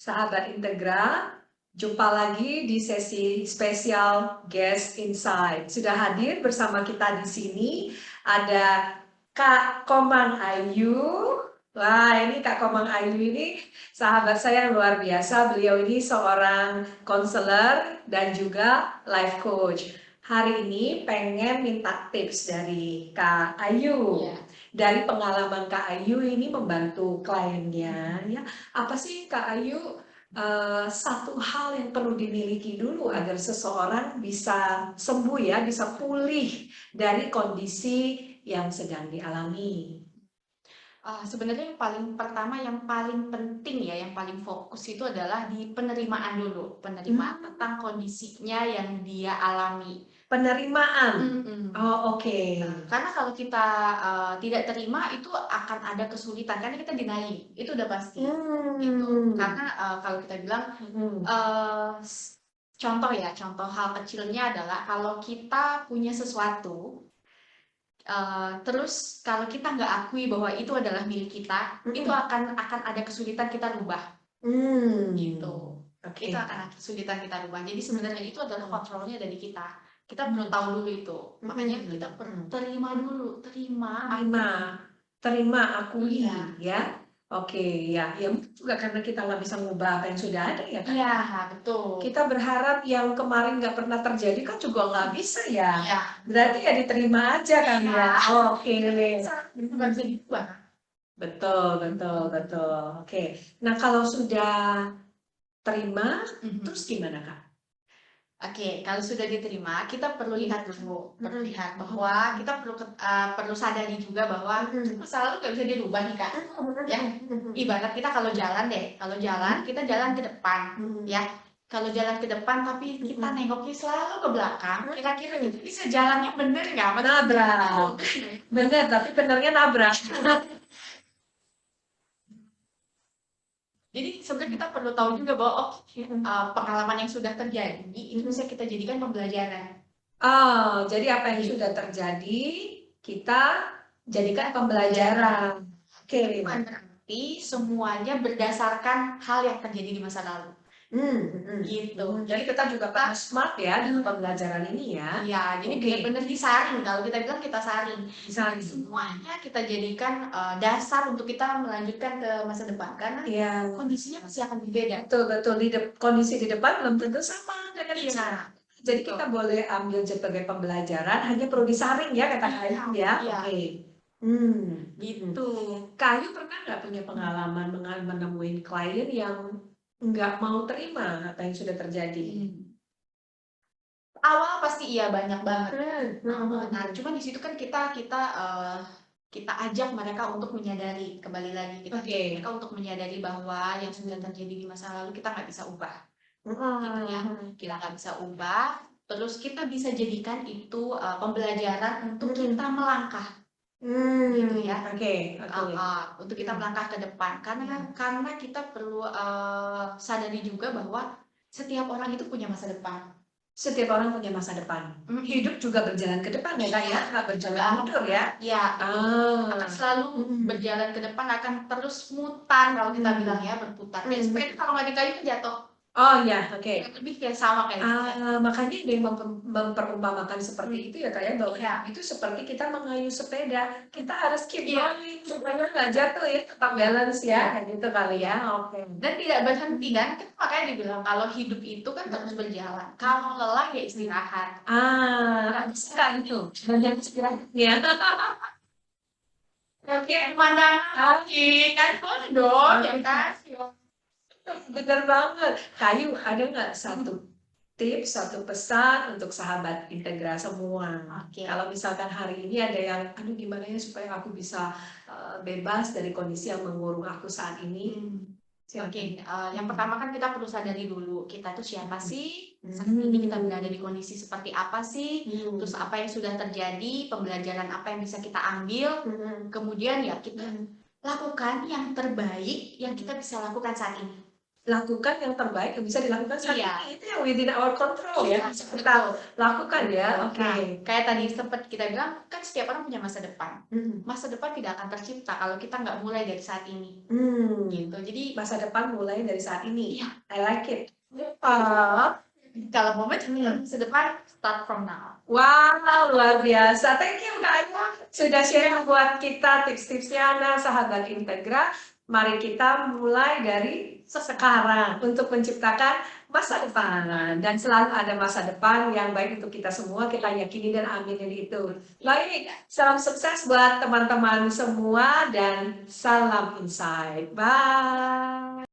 Sahabat Integra, jumpa lagi di sesi spesial Guest Insight. Sudah hadir bersama kita di sini ada Kak Komang Ayu. Wah, ini Kak Komang Ayu ini sahabat saya yang luar biasa. Beliau ini seorang konselor dan juga life coach. Hari ini pengen minta tips dari Kak Ayu. Iya. Dari pengalaman Kak Ayu ini membantu kliennya, ya. Apa sih Kak Ayu satu hal yang perlu dimiliki dulu agar seseorang bisa sembuh ya, bisa pulih dari kondisi yang sedang dialami? Sebenarnya yang paling pertama, yang paling penting ya, yang paling fokus itu adalah di penerimaan dulu. Penerimaan Hmm, tentang kondisinya yang dia alami. penerimaan. Mhm. Oh, oke. Karena kalau kita tidak terima itu akan ada kesulitan, karena kita deny, itu udah pasti. Gitu. Karena kalau kita bilang, Hmm. contoh ya, contoh hal kecilnya adalah kalau kita punya sesuatu, terus kalau kita nggak akui bahwa itu adalah milik kita, itu akan ada kesulitan kita rubah, gitu. Oke. Itu akan ada kesulitan kita rubah. Jadi sebenarnya itu adalah kontrolnya dari kita. Kita perlu tahu dulu itu. Makanya kita perlu terima dulu, terima. Terima, akui, Iya, ya. Oke, ya, ya mungkin juga karena kita nggak bisa ngubah apa yang sudah ada ya kan. iya, betul. Kita berharap yang kemarin nggak pernah terjadi kan juga nggak bisa ya. Iya, Berarti ya diterima aja kan ya. iya. Oke. Itu nggak bisa diubah. Betul, betul, betul. Oke. Nah, kalau sudah terima, terus gimana Kak? Oke, kalau sudah diterima, kita perlu lihat dulu, perlu lihat bahwa kita perlu sadari juga bahwa masa lalu nggak bisa dirubah nih Kak. Ya, ibarat kita kalau jalan deh, kita jalan ke depan, ya. Kalau jalan ke depan tapi kita nengoknya selalu ke belakang, kira-kira kita bisa jalannya bener nggak? Nabrak. Bener, tapi benernya nabrak. Jadi sebenarnya kita perlu tahu juga bahwa pengalaman yang sudah terjadi itu bisa kita jadikan pembelajaran. Oh, jadi apa yang sudah terjadi, kita jadikan pembelajaran. Oke. Bukan berarti semuanya berdasarkan hal yang terjadi di masa lalu. Gitu. Jadi kita juga harus smart ya dalam pembelajaran ini ya. Iya, jadi benar-benar disaring. Kalau kita bilang kita saring. Disaring. Semuanya kita jadikan dasar untuk kita melanjutkan ke masa depan. Karena kondisinya pasti akan berbeda. Betul, betul. Kondisi di depan belum tentu sama dengan Iya. sekarang. Jadi kita boleh ambil sebagai pembelajaran, hanya perlu disaring ya kata Kayu ya. Iya. Oke. Gitu. Kayu pernah nggak punya pengalaman menemui klien yang nggak mau terima apa yang sudah terjadi? Awal pasti iya, banyak banget. Nah, cuma di situ kan kita ajak mereka untuk menyadari, kembali lagi kita ajak mereka untuk menyadari bahwa yang sudah terjadi di masa lalu kita nggak bisa ubah, gitu ya. Kita nggak bisa ubah, terus kita bisa jadikan itu pembelajaran untuk kita melangkah, gitu ya. Untuk kita melangkah ke depan, karena kita perlu sadari juga bahwa setiap orang itu punya masa depan. Setiap orang punya masa depan. Hidup juga berjalan ke depan ya Kak ya, nggak berjalan mundur ya. Iya, akan selalu berjalan ke depan, akan terus mutar kalau kita bilang ya, berputar. Kayak sepeda kalau nggak dikayu kan jatuh. Oh ya, oke. Lebih kayak sama kayak Makanya ada yang memperumpamakan seperti itu ya Kak ya, bahwa itu seperti kita mengayuh sepeda, kita harus keep going supaya nggak jatuh ya, tetap balance ya, kayak gitu kali ya. Oke. Dan tidak berhenti kan, makanya dibilang kalau hidup itu kan terus berjalan. Kalau lelah ya istirahat. Suka itu, banyak istirahat ya. Oke, pemandangan lagi kan boleh dong, ya kan? Bener banget. Kayu, ada nggak satu tips, satu pesan untuk sahabat Integra semua? Kalau misalkan hari ini ada yang, aduh gimana ya supaya aku bisa bebas dari kondisi yang mengurung aku saat ini? Yang pertama kan kita perlu sadari dulu, kita tuh siapa sih? Saat ini kita berada di kondisi seperti apa sih? Terus apa yang sudah terjadi, pembelajaran apa yang bisa kita ambil, kemudian ya kita lakukan yang terbaik yang kita bisa lakukan saat ini. lakukan yang terbaik yang bisa dilakukan saat Iya. ini. Itu yang within our control ya, bisa kita lakukan ya. Oke. Nah, kayak tadi sempat kita bilang, kan setiap orang punya masa depan. Masa depan tidak akan tercipta kalau kita nggak mulai dari saat ini. Gitu. Jadi Masa depan mulai dari saat ini. Iya. I like it. kalau mau masa depan start from now. Wow, luar biasa. Thank you Kak Aya sudah share buat kita tips-tipsnya. Nah, sahabat Integra, mari kita mulai dari sekarang untuk menciptakan masa depan. Dan selalu ada masa depan yang baik untuk kita semua, kita yakini dan aminin itu. Baik, salam sukses buat teman-teman semua dan salam insight. Bye.